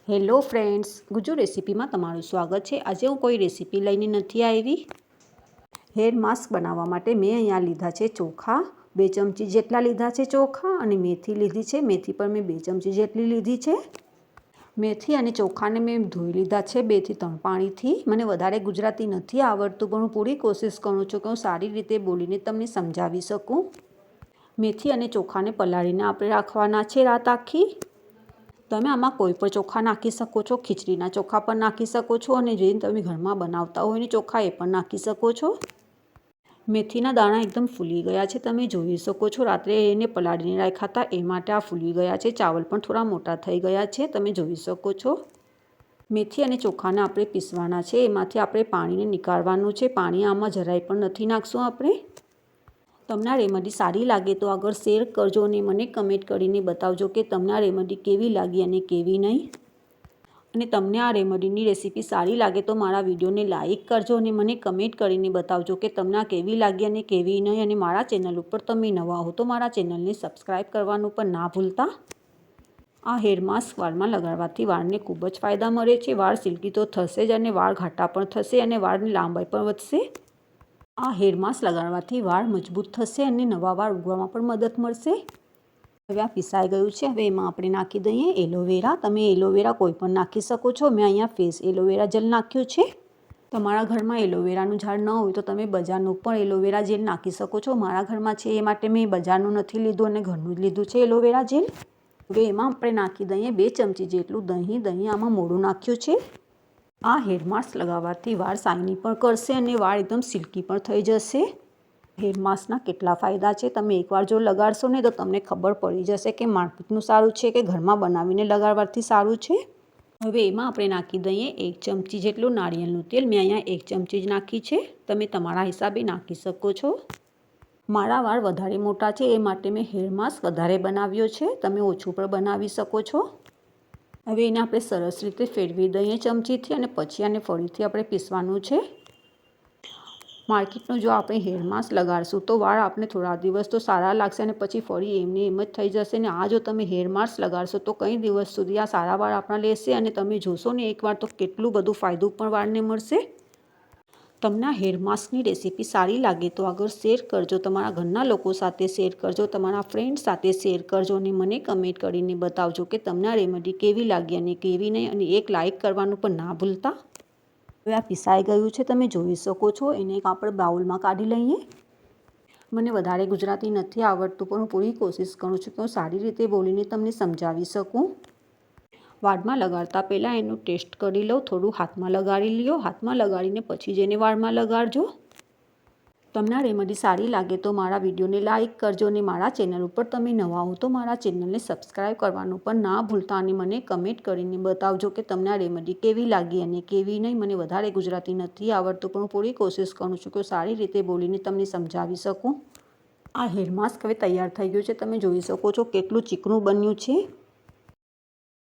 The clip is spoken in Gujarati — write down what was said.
હેલો ફ્રેન્ડ્સ, ગુજુ રેસીપીમાં તમારું સ્વાગત છે। આજે હું કોઈ રેસીપી લઈને નથી આવી। હેર માસ્ક બનાવવા માટે મેં અહીંયા લીધા છે ચોખા, 2 ચમચી જેટલા લીધા છે ચોખા, અને મેથી લીધી છે। મેથી પણ મેં 2 ચમચી જેટલી લીધી છે। મેથી અને ચોખાને મેં ધોઈ લીધા છે 2 થી 3 પાણીથી। મને વધારે ગુજરાતી નથી આવડતું, પણ હું પૂરી કોશિશ કરું છું કે હું સારી રીતે બોલીને તમને સમજાવી શકું। મેથી અને ચોખાને પલાળીને આપણે રાખવાના છે રાત આખી। તમે આમાં કોઈ પણ ચોખા નાખી શકો છો, ખીચડીના ચોખા પણ નાખી શકો છો, અને જે તમે ઘરમાં બનાવતા હોય ને ચોખા એ પણ નાખી શકો છો। મેથીના દાણા એકદમ ફૂલી ગયા છે, તમે જોઈ શકો છો। રાત્રે એને પલાળીને રાખ્યા હતા એ માટે આ ફૂલી ગયા છે। ચાવલ પણ થોડા મોટા થઈ ગયા છે, તમે જોઈ શકો છો। મેથી અને ચોખાને આપણે પીસવાના છે, એમાંથી આપણે પાણીને નીકાળવાનું છે। પાણી આમાં જરાય પણ નથી નાખશું આપણે। તમને આ રેમેડી સારી લાગે તો આગળ શેર કરજો અને મને કમેન્ટ કરીને બતાવજો કે તમને આ રેમેડી કેવી લાગી અને કેવી નહીં। અને તમને આ રેમેડીની રેસીપી સારી લાગે તો મારા વિડીયોને લાઇક કરજો અને મને કમેન્ટ કરીને બતાવજો કે તમને આ કેવી લાગી અને કેવી નહીં। અને મારા ચેનલ ઉપર તમે નવા હો તો મારા ચેનલને સબસ્ક્રાઈબ કરવાનું પણ ના ભૂલતા। આ હેર માસ્ક વાળમાં લગાડવાથી વાળને ખૂબ જ ફાયદા મળે છે। વાળ સિલ્કી તો થશે જ, અને વાળ ઘાટા પણ થશે, અને વાળની લાંબાઈ પણ વધશે। આ હેર માસ્ક લગાડવાથી વાળ મજબૂત થશે અને નવા વાળ ઉગવામાં પણ મદદ મળશે। હવે આ પીસાઈ ગયું છે। હવે એમાં આપણે નાખી દઈએ એલોવેરા। તમે એલોવેરા કોઈ પણ નાખી શકો છો। મેં અહીંયા ફેસ એલોવેરા જેલ નાખ્યું છે। તમારા ઘરમાં એલોવેરાનું ઝાડ ન હોય તો તમે બજારનું પણ એલોવેરા જેલ નાખી શકો છો। મારા ઘરમાં છે એ માટે મેં બજારનું નથી લીધું અને ઘરનું જ લીધું છે એલોવેરા જેલ। હવે એમાં આપણે નાખી દઈએ 2 ચમચી જેટલું દહીં। દહીં આમાં મોડું નાખ્યું છે। આ હેર માસ્ક લગાવવાથી વાળ શાઇની પણ કરશે અને વાળ એકદમ સિલ્કી પણ થઈ જશે। હેર માસ્કના કેટલા ફાયદા છે, તમે એકવાર જો લગાડશો ને તો તમને ખબર પડી જશે કે માર્કેટનું સારું છે કે ઘરમાં બનાવીને લગાડવાથી સારું છે। હવે એમાં આપણે નાખી દઈએ 1 ચમચી જેટલું નારિયેળનું તેલ। મેં અહીંયા 1 ચમચી જ નાખી છે, તમે તમારા હિસાબે નાખી શકો છો। મારા વાળ વધારે મોટા છે એ માટે મેં હેર માસ્ક વધારે બનાવ્યો છે, તમે ઓછું પણ બનાવી શકો છો। હવે એને આપણે સરસ રીતે ફેરવી દઈએ ચમચીથી, અને પછી આને ફરીથી આપણે પીસવાનું છે। માર્કેટનું જો આપણે હેર માસ્ક લગાડશું તો વાળ આપણે થોડા દિવસ તો સારા લાગશે, અને પછી ફરી એમને એમ જ થઈ જશે। ને આ જો તમે હેર માસ્ક લગાડશો તો કંઈ દિવસ સુધી આ સારા વાળ આપણા લેશે, અને તમે જોશો ને એકવાર તો કેટલું બધું ફાયદો પણ વાળને મળશે। તમને આ હેર માસ્કની રેસીપી સારી લાગે તો આગળ શેર કરજો, તમારા ઘરના લોકો સાથે શેર કરજો, તમારા ફ્રેન્ડ સાથે શેર કરજો, અને મને કમેન્ટ કરીને બતાવજો કે તમને આ રેમેડી કેવી લાગી અને કેવી નહીં। અને એક લાઇક કરવાનું પણ ના ભૂલતા। હવે આ પીસાઈ ગયું છે, તમે જોઈ શકો છો। એને એક આપણે બાઉલમાં કાઢી લઈએ। મને વધારે ગુજરાતી નથી આવડતું, પણ હું પૂરી કોશિશ કરું છું કે હું સારી રીતે બોલીને તમને સમજાવી શકું। વાળમાં લગાડતા પહેલાં એનું ટેસ્ટ કરી લો, થોડું હાથમાં લગાડી લ્યો। હાથમાં લગાડીને પછી જ એને વાળમાં લગાડજો। તમને આ રેમેડી સારી લાગે તો મારા વિડીયોને લાઇક કરજો, અને મારા ચેનલ ઉપર તમે નવા હો તો મારા ચેનલને સબસ્ક્રાઈબ કરવાનું પણ ના ભૂલતા। અને મને કમેન્ટ કરીને બતાવજો કે તમને આ રેમેડી કેવી લાગી અને કેવી નહીં। મને વધારે ગુજરાતી નથી આવડતું, પણ હું પૂરી કોશિશ કરું છું કે સારી રીતે બોલીને તમને સમજાવી શકું। આ હેર માસ્ક હવે તૈયાર થઈ ગયું છે, તમે જોઈ શકો છો કેટલું ચીકણું બન્યું છે।